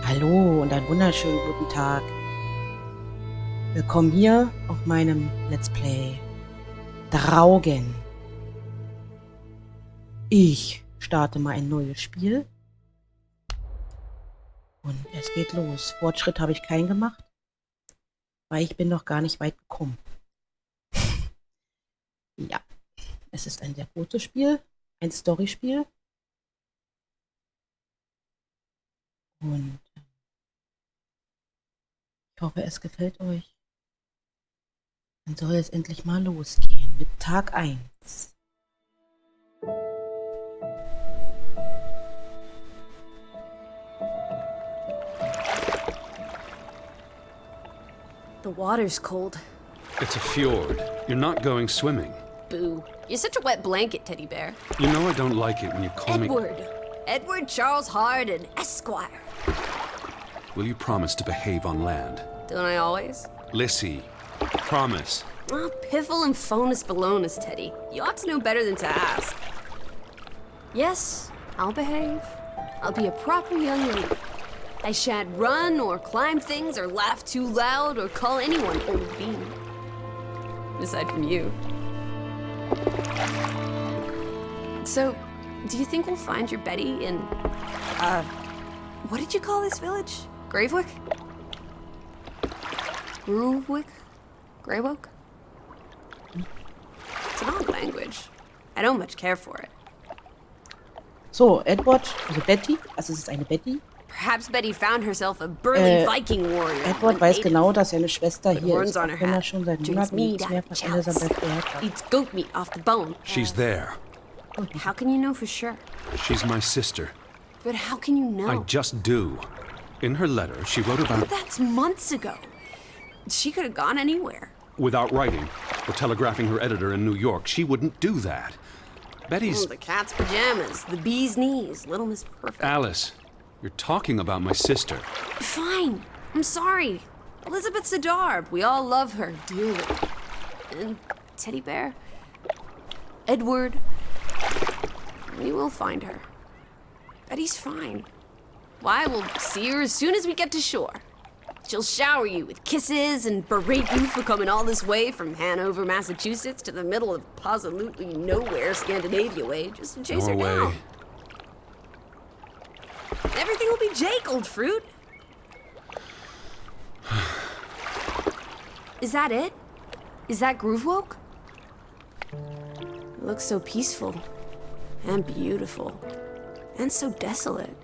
Hallo und einen wunderschönen guten Tag. Willkommen hier auf meinem Let's Play Draugen. Ich starte mal ein neues Spiel. Und es geht los. Fortschritt habe ich keinen gemacht, weil ich bin noch gar nicht weit gekommen. Ja, es ist ein sehr kurzes Spiel, ein Storyspiel. Und ich hoffe, es gefällt euch. Dann soll es endlich mal losgehen mit Tag 1. The water's cold. It's a fjord. You're not going swimming. Boo. You're such a wet blanket, teddy bear. You know I don't like it when you call me... Edward Charles Haugen, Esquire. Will you promise to behave on land? Don't I always? Lissie, promise. Oh, piffle and phonus balonus, Teddy. You ought to know better than to ask. Yes, I'll behave. I'll be a proper young lady. I shan't run or climb things or laugh too loud or call anyone old bean. Aside from you. So, do you think we'll find your Betty in, what did you call this village? Gravewick? Groovewick? Greywoke? It's an odd language. I don't much care for it. So, Edward, also Betty, also es ist eine Betty. Perhaps Betty found herself a burly Viking warrior. Edward weiß genau, dass seine Schwester hier ist, auch wenn er schon seit Monaten nichts mehr von Elisabeth gehört hat. Eats goat meat off the bone. She's there. How can you know for sure? She's my sister. But how can you know? I just do. In her letter, she wrote about... But that's months ago. She could have gone anywhere. Without writing or telegraphing her editor in New York, she wouldn't do that. Betty's... Oh, the cat's pajamas, the bee's knees, Little Miss Perfect. Alice, you're talking about my sister. Fine. I'm sorry. Elizabeth's a darb. We all love her dearly. And Teddy Bear? Edward? We will find her. Betty's fine. Why, we'll see her as soon as we get to shore. She'll shower you with kisses and berate you for coming all this way from Hanover, Massachusetts to the middle of absolutely nowhere Scandinavia way just to chase her down. Everything will be Jake, old fruit. Is that it? Is that Groovewoke? It looks so peaceful and beautiful and so desolate,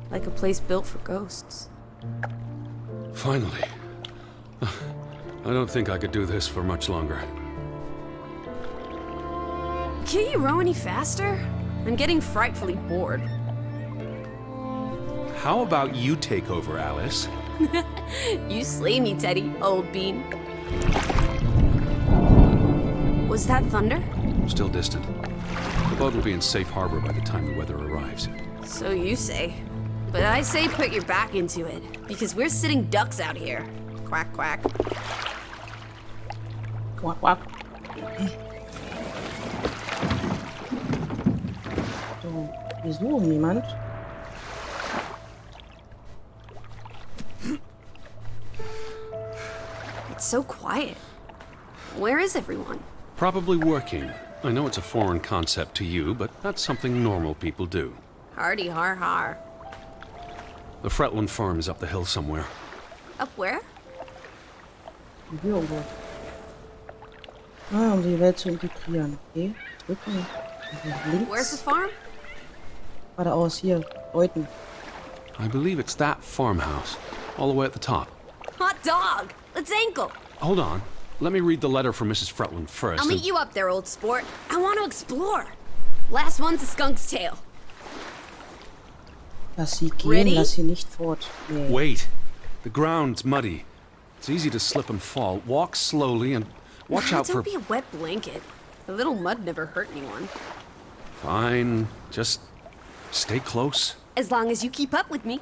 like a place built for ghosts. Finally. I don't think I could do this for much longer. Can't you row any faster? I'm getting frightfully bored. How about you take over, Alice? You slay me, Teddy, old bean. Was that thunder? Still distant. The boat will be in safe harbor by the time the weather arrives. So you say. But I say put your back into it, because we're sitting ducks out here. Quack, quack. Quack, quack. So, wir suchen jemand. It's so quiet. Where is everyone? Probably working. I know it's a foreign concept to you, but that's something normal people do. Hardy har har. The Fretland farm is up the hill somewhere. Up where? Hier irgendwo. Um die Welt zu integrieren. Okay, drücken. Links. Where's the farm? Geradeaus, hier. Deuten. I believe it's that farmhouse, all the way at the top. Hot dog! Let's ankle! Hold on. Let me read the letter from Mrs. Fretland first. I'll meet you up there, old sport. I want to explore. Last one's a skunk's tail. Lass sie gehen, Ready? lass sie nicht fort. Nee. Wait. The ground's muddy. It's easy to slip and fall. Walk slowly and watch out for... Don't be a wet blanket. A little mud never hurt anyone. Fine. Just stay close. As long as you keep up with me.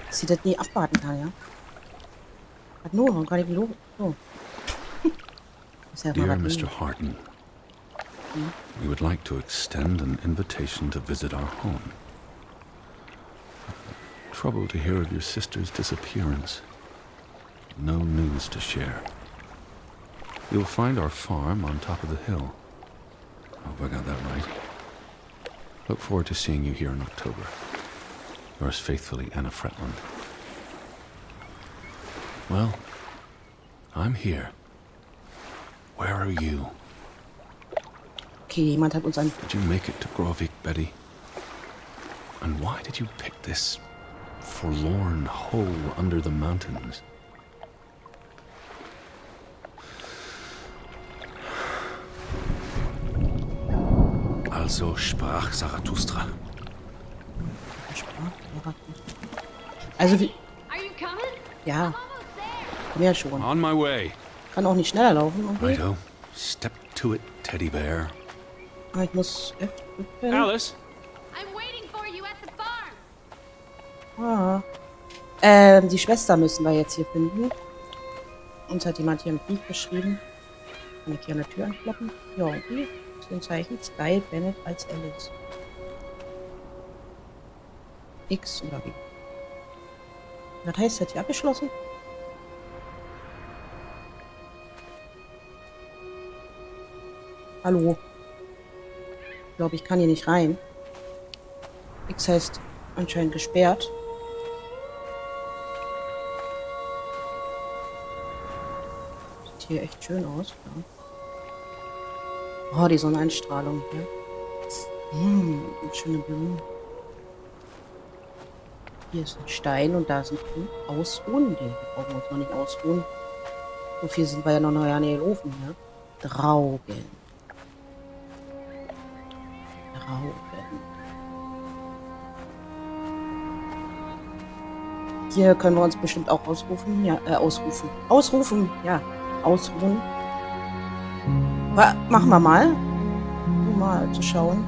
Dass sie das nie abwarten kann, ja? Hat nur noch gar nicht gelogen. So. Ist ja Dear mal Mr. Harton, we would like to extend an invitation to visit our home. troubled to hear of your sister's disappearance. No news to share. You'll find our farm on top of the hill. Hope I got that right. Look forward to seeing you here in October. Yours faithfully, Anna Fretland. Well, I'm here. Where are you? Okay, jemand hat uns ein... Did you make it to Grovik, Betty? And why did you pick this forlorn hole under the mountains? Also sprach Zarathustra. Also wie... Are you coming? Ja, Almost there. komm ja schon. On my way. Kann auch nicht schneller laufen. Okay. Righto. Step to it, teddy bear. Aber ich muss öffnen. Alice? I'm waiting for you at the farm. Die Schwester müssen wir jetzt hier finden. Uns hat jemand hier einen Brief geschrieben. Kann ich hier an der Tür ankloppen? Ja, okay. Das Zeichen Sky Bennett als Alice. X oder wie? Was heißt das hier abgeschlossen? Hallo. Ich glaube, ich kann hier nicht rein. X heißt anscheinend gesperrt. Sieht hier echt schön aus. Ja. Oh, die Sonneneinstrahlung hier. Schöne Blumen. Hier ist ein Stein und da sind Ausruhen. Den brauchen wir uns noch nicht ausruhen. So viel sind wir ja noch ja nicht gelaufen, ne? Draugen. Hier können wir uns bestimmt auch ausrufen. Ja, ausrufen. Ausrufen, ja. Ausruhen. Machen wir mal. Um mal zu schauen.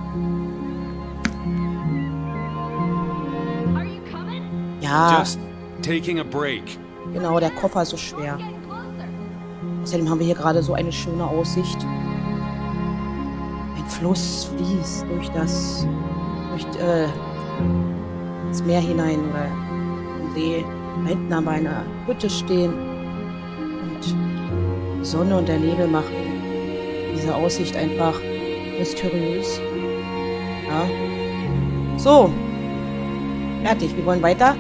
Are you coming? Ja, Just taking a break. genau, der Koffer ist so schwer. Getting closer. Außerdem haben wir hier gerade so eine schöne Aussicht. Ein Fluss fließt durch das ins Meer hinein oder im See. Da hinten haben wir eine Hütte stehen und die Sonne und der Nebel machen diese Aussicht einfach mysteriös. Ja. So. Fertig. Wir wollen weiter.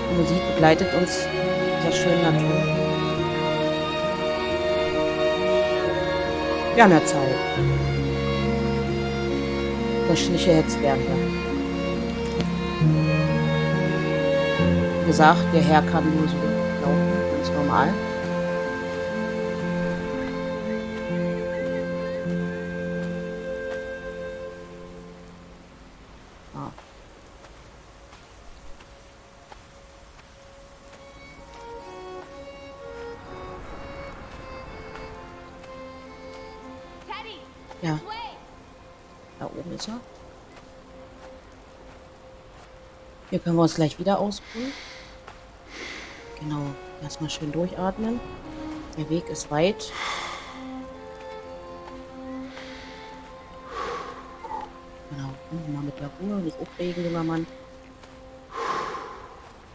Die Musik begleitet uns in dieser schönen Natur. Wir haben ja Zeit. Muss nicht gehetzt werden. Wie gesagt, der Herr kann nur so laufen, ganz normal. Ah. Teddy, Ja, this way. da oben ist er. Hier können wir uns gleich wieder ausruhen. Genau, erstmal schön durchatmen. Der Weg ist weit. Genau, mal mit der Ruhe, nicht aufregen, junger Mann.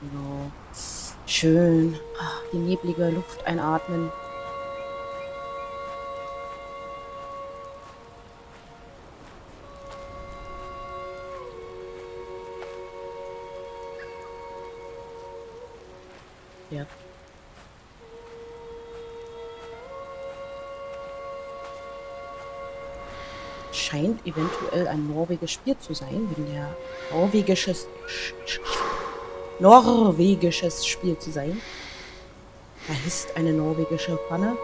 Genau. Schön die neblige Luft einatmen. Ja. Scheint eventuell ein norwegisches Spiel zu sein, wenn der norwegisches Spiel zu sein. Da ist eine norwegische Fahne.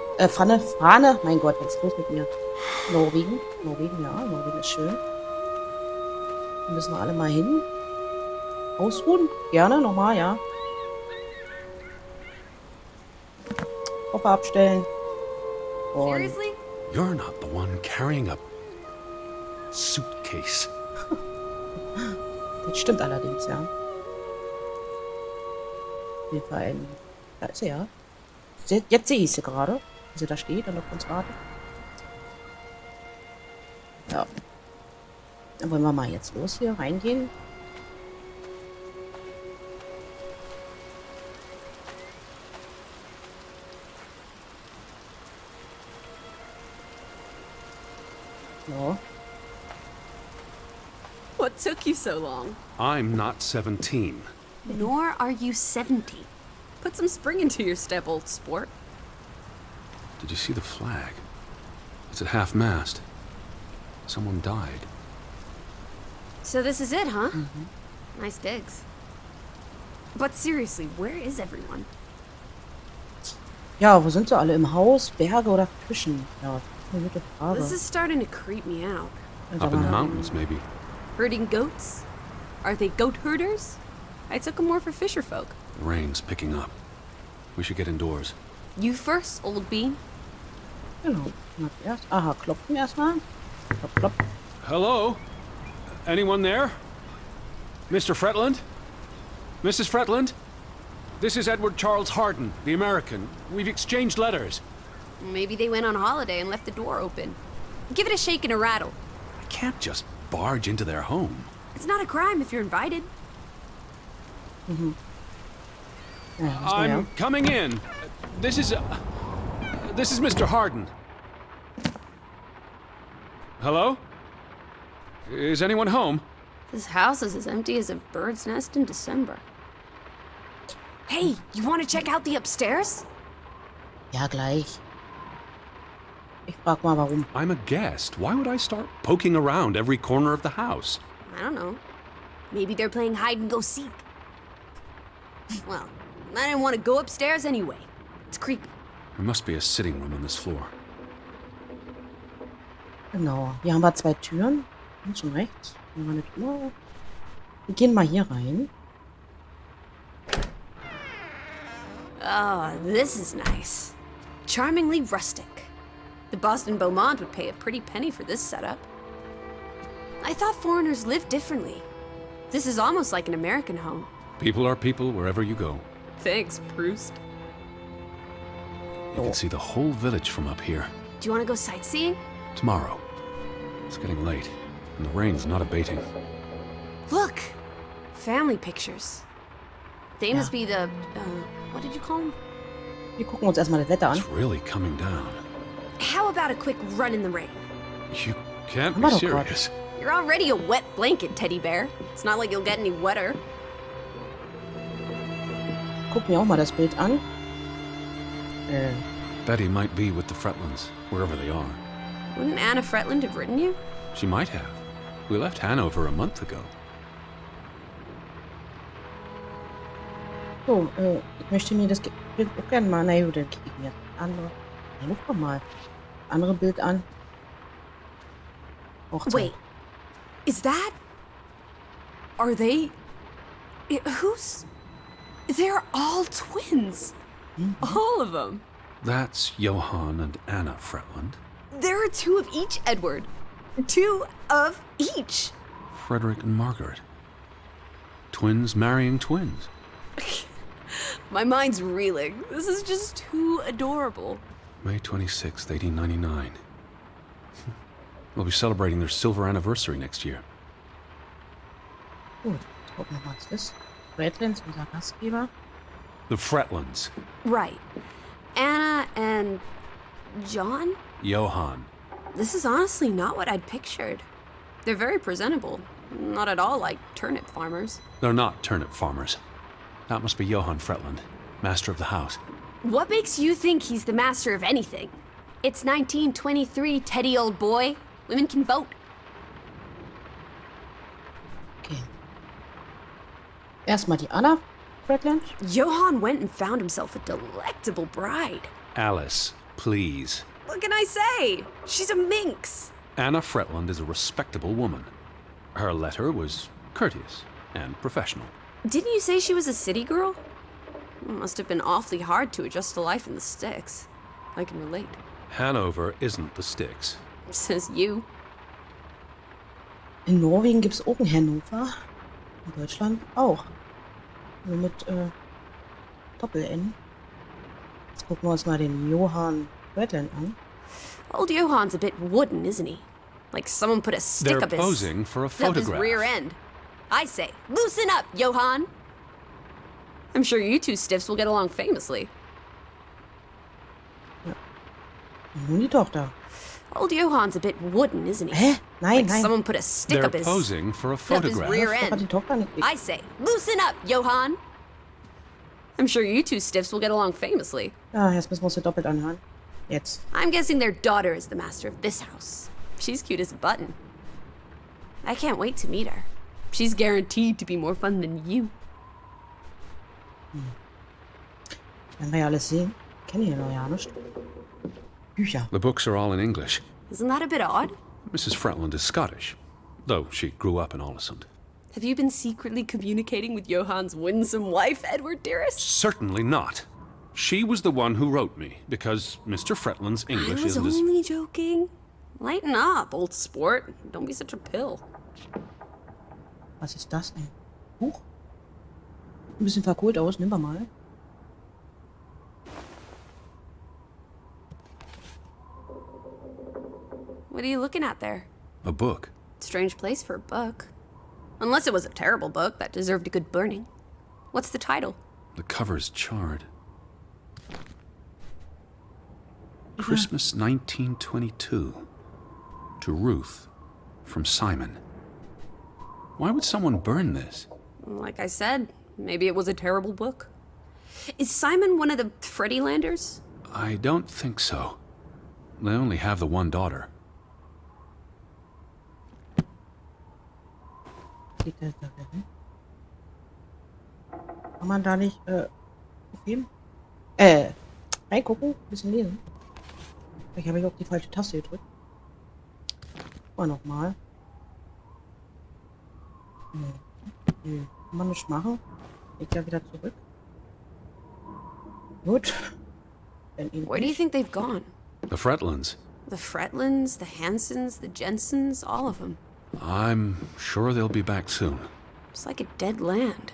Mein Gott, was ist los mit mir? Norwegen, ja, Norwegen ist schön. Da müssen wir alle mal hin. Ausruhen? Gerne, nochmal, ja. Koffer abstellen. Und Seriously? You're not the one carrying a suitcase. das stimmt allerdings, ja. Auf jeden Fall da ist sie ja. Jetzt sehe ich sie gerade, wie sie da steht und auf uns wartet. Ja. Dann wollen wir mal jetzt los hier reingehen. Ja. What took you so long? I'm not 17. Nor are you 70. Put some spring into your step, old sport. Did you see the flag? It's at half-mast. Someone died. So this is it, huh? Nice digs. But seriously, where is everyone? Ja, wo sind sie alle? Im Haus, Berge oder Fischen? Ja, eine gute Frage. This is starting to creep me out. Up in the mountains, maybe. Herding goats? Are they goat herders? I took them more for fisher folk. The rain's picking up. We should get indoors. You first, old bean. Genau. Erst, aha, klopfen erstmal. Klopf, klopf. Hello? Anyone there? Mr. Fretland? Mrs. Fretland? This is Edward Charles Haugen, the American. We've exchanged letters. Maybe they went on holiday and left the door open. Give it a shake and a rattle. I can't just barge into their home. It's not a crime if you're invited. Ja, was I'm ja. coming in. This is Mr. Haugen. Hello? Is anyone home? This house is as empty as a bird's nest in December. Hey, you want to check out the upstairs? Ja, gleich. Ich frag mal, warum. I'm a guest. Why would I start poking around every corner of the house? I don't know. Maybe they're playing hide and go seek. Well, I didn't want to go upstairs anyway. It's creepy. There must be a sitting room on this floor. Genau. Hier haben wir 2 Türen. Links und rechts. Hier haben wir eine Tür. Wir gehen mal hier rein. Oh, this is nice. Charmingly rustic. The Boston Beaumont would pay a pretty penny for this setup. I thought foreigners lived differently. This is almost like an American home. People are people wherever you go. Thanks, Proust. You can see the whole village from up here. Do you want to go sightseeing? Tomorrow. It's getting late, and the rain's not abating. Look! Family pictures. They must Yeah. be the, what did you call them? Wir gucken uns erstmal das Wetter an. It's really coming down. How about a quick run in the rain? You can't Come be on, serious. You're already a wet blanket, teddy bear. It's not like you'll get any wetter. Gucken wir auch mal das Bild an. Betty might be with the Fretlands, wherever they are. Wouldn't Anna Fretland have written you? She might have. We left Hanover a month ago. So, ich möchte mir das Bild auch gerne mal. Na gut, dann klicke ich mir das andere. Ja, guck doch mal. Andere Bild an. Hochzeit. Wait, is that... Are they... Who's... They're all twins. All of them. That's Johann and Anna Fretland. There are 2 of each, Edward. 2 of each. Frederick and Margaret. Twins marrying twins. My mind's reeling. This is just too adorable. May 26th, 1899. We'll be celebrating their silver anniversary next year. Gut, jetzt gucken wir mal, was das ist. Bradlands, unser Gastgeber. The Fretlands. Right. Anna and... John? Johann. This is honestly not what I'd pictured. They're very presentable. Not at all like turnip farmers. They're not turnip farmers. That must be Johann Fretland, master of the house. What makes you think he's the master of anything? It's 1923, Teddy, old boy. Women can vote. Okay. Erstmal die Anna Bradland. Johann went and found himself a delectable bride. Alice, please. What can I say? She's a minx. Anna Fretland is a respectable woman. Her letter was courteous and professional. Didn't you say she was a city girl? It must have been awfully hard to adjust to life in the sticks. I can relate. Hanover isn't the sticks. Says you. In Norwegen gibt es auch ein Hannover. In Deutschland auch. Nur mit Doppel-N. Jetzt gucken wir uns mal den Johann Bretland an. Old Johann's a bit wooden, isn't he? Like someone put a stick They're up his... posing for a up his photograph. rear end. I say, loosen up, Johann! I'm sure you two stiffs will get along famously. Nun die Tochter. Old Johann's a bit wooden, isn't he? Hä? Nein, Like nein. someone put a stick They're up his... posing for a up his photograph. rear Doch hat die end. Tochter nicht. I say, loosen up, Johann! I'm sure you two stiffs will get along famously. Ja, jetzt müssen wir uns hier doppelt anhören. Jetzt. I'm guessing their daughter is the master of this house. She's cute as a button. I can't wait to meet her. She's guaranteed to be more fun than you. Werden wir ja alles sehen. Kenne hier noch ja nicht. Bücher. The books are all in English. Isn't that a bit odd? Mrs. Fretland is Scottish, though she grew up in Ålesund. Have you been secretly communicating with Johann's winsome wife, Edward, dearest? Certainly not. She was the one who wrote me, because Mr. Fretland's English I was isn't as... only joking. Lighten up, old sport. Don't be such a pill. Was ist das denn? Buch? Ein bisschen verkohlt aus. Nimm mal. What are you looking at there? A book. Strange place for a book. Unless it was a terrible book that deserved a good burning. What's the title? The cover's charred. Christmas 1922. To Ruth, from Simon. Why would someone burn this? Like I said, maybe it was a terrible book. Is Simon one of the Freddylanders? I don't think so. They only have the one daughter. Liegt das da drin? Kann man da nicht aufheben? Reingucken? Ein bisschen lesen. Vielleicht habe ich auch die falsche Taste gedrückt. Mal nochmal. Nö. Kann man nicht machen. Legt ja wieder zurück. Gut. Where do you think they've gone? The Fretlands. The Fretlands, the Hansons, the Jensens, all of them. I'm sure they'll be back soon. It's like a dead land.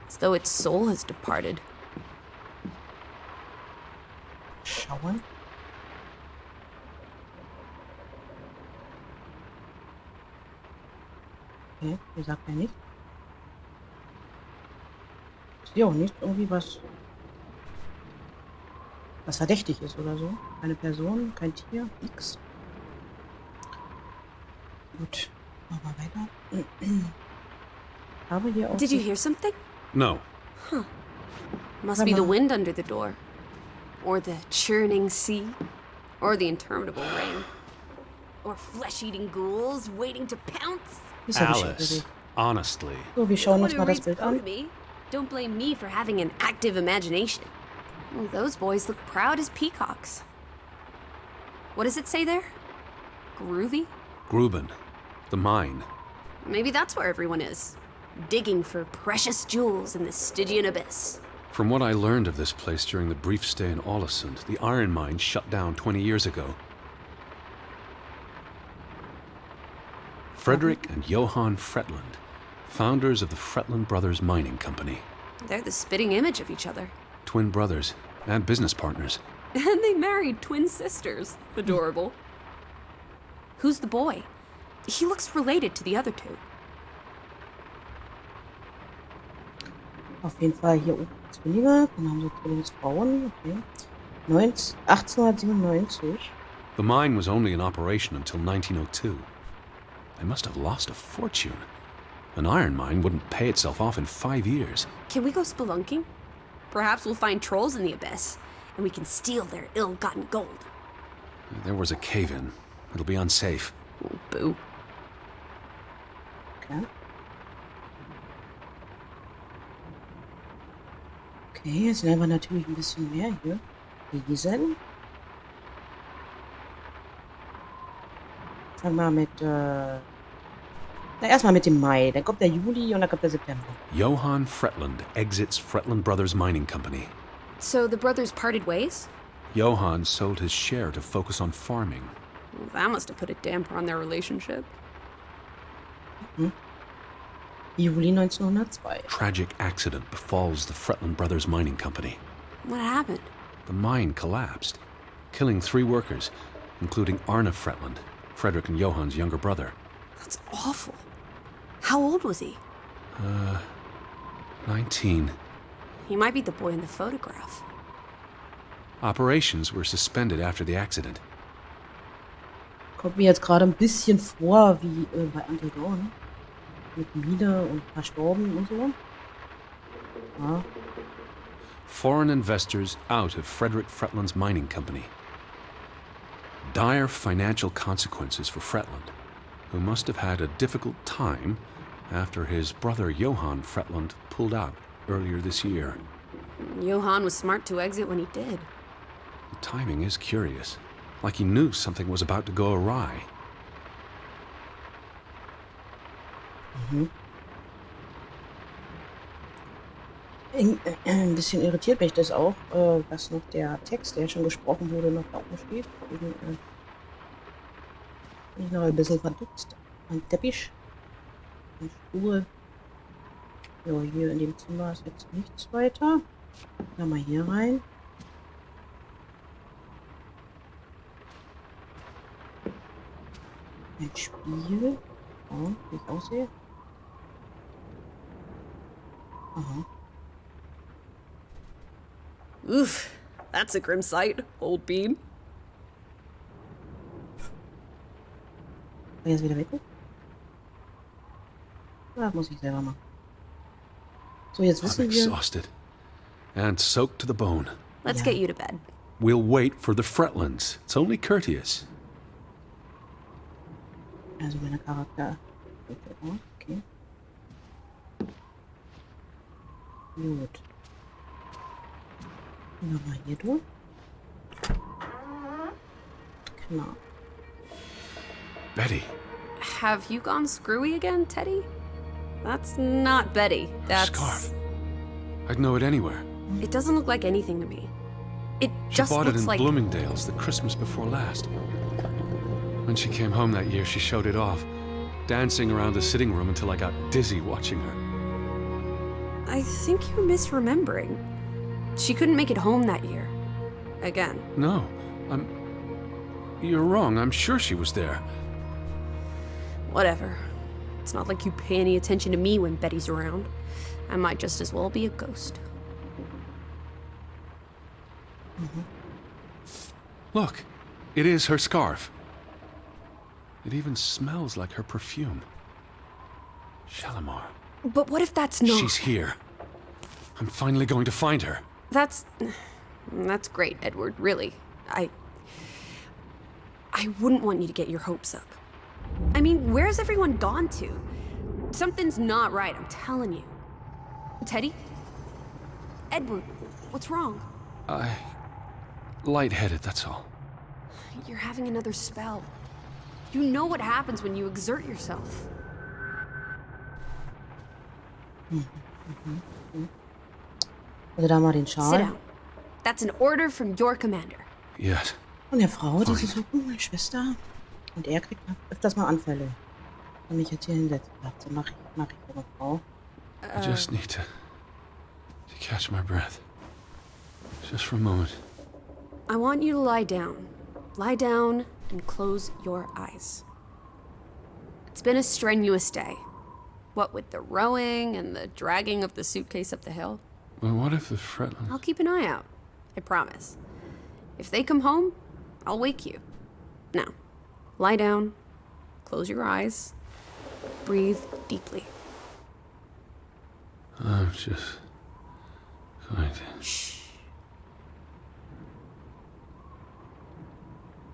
As though its soul has departed. Schauen. Okay, hier sagt er nicht. Ich sehe auch nicht irgendwie was verdächtig ist oder so. Keine Person, kein Tier, nix. Gut, machen wir weiter. Aber hier auch. Did you hear something? No. Must be the wind under the door. Or the churning sea. Or the interminable rain. Or flesh-eating ghouls waiting to pounce. Ist ja Alice, beschäftigt. honestly. So, wir schauen uns Who mal das reads Bild Poe to an. me? Don't blame me for having an active imagination. Oh, those boys look proud as peacocks. What does it say there? Groovy? Gruben. The mine. Maybe that's where everyone is. Digging for precious jewels in the Stygian abyss. From what I learned of this place during the brief stay in Ålesund, the iron mine shut down 20 years ago. Frederick and Johann Fretland, founders of the Fretland Brothers Mining Company. They're the spitting image of each other. Twin brothers and business partners. And they married twin sisters. Adorable. Who's the boy? He looks related to the other two. Auf jeden Fall hier oben Zwillinge. Dann haben sie Zwillingsfrauen. Okay. 1897. The mine was only in operation until 1902. They must have lost a fortune. An iron mine wouldn't pay itself off in 5 years. Can we go spelunking? Perhaps we'll find trolls in the abyss, and we can steal their ill-gotten gold. There was a cave-in. It'll be unsafe. Oh, boo. Okay. Okay, jetzt lernen wir natürlich ein bisschen mehr hier. Lesen. Fangen wir mit Na, erstmal mit dem Mai. Dann kommt der Juli und dann kommt der September. Johann Fretland exits Fretland Brothers Mining Company. So the brothers parted ways? Johann sold his share to focus on farming. Well, that must have put a damper on their relationship. Juli 1902. Tragic accident befalls the Fretland Brothers Mining Company. What happened? The mine collapsed, killing 3 workers, including Arne Fretland, Frederick and Johann's younger brother. That's awful. How old was he? 19. He might be the boy in the photograph. Operations were suspended after the accident. Kommt mir jetzt gerade ein bisschen vor wie bei Until Dawn. Mit Mine und verstorben und so. Ja. Foreign investors out of Frederick Fretland's mining company. Dire financial consequences for Fretland, who must have had a difficult time after his brother Johann Fretland pulled out earlier this year. Johann was smart to exit when he did. The timing is curious, like he knew something was about to go awry. Ein bisschen irritiert mich das auch, dass noch der Text, der schon gesprochen wurde, noch da oben steht. Bin ich noch ein bisschen verdutzt. Ein Teppich. Eine Spur. Ja, hier in dem Zimmer ist jetzt nichts weiter. Gehen wir mal hier rein. Ein Spiel. Ja, wie ich aussehe. Aha. Oof, that's a grim sight, old bean. Kann ich jetzt wieder weg? Das muss ich selber machen. So, jetzt I'm wissen wir. exhausted and soaked to the bone. Let's Yeah. get you to bed. We'll wait for the Fretlands. It's only courteous. Also meine Charakter. Okay. Gut. Nochmal hier durch. Genau. Betty, Have you gone screwy again, Teddy? That's not Betty. That's... scarf. I'd know it anywhere. It doesn't look like anything to me. It She just bought it looks in like... Bloomingdale's the Christmas before last. When she came home that year, she showed it off, dancing around the sitting room until I got dizzy watching her. I think you're misremembering. She couldn't make it home that year. Again. No, You're wrong. I'm sure she was there. Whatever. It's not like you pay any attention to me when Betty's around. I might just as well be a ghost. Look, it is her scarf. It even smells like her perfume. Shalimar. But what if that's not... She's here. I'm finally going to find her. That's great, Edward, really. I wouldn't want you to get your hopes up. I mean, where's everyone gone to? Something's not right, I'm telling you. Teddy? Edward, what's wrong? Lightheaded, that's all. You're having another spell. You know what happens when you exert yourself. Also da mal den Sit Schal. down. That's an order from your commander. Yes. Von der Frau, die sie suchen, meine Schwester. Und er kriegt öfters mal Anfälle. Wenn mich jetzt hier hinsetzt. So mach ich ihre Frau. I just need to catch my breath. Just for a moment. I want you to lie down. Lie down and close your eyes. It's been a strenuous day. What with the rowing and the dragging of the suitcase up the hill. Well, what if the Fretlands... I'll keep an eye out. I promise. If they come home, I'll wake you. Now, lie down, close your eyes, breathe deeply. I'm just going to... Shh.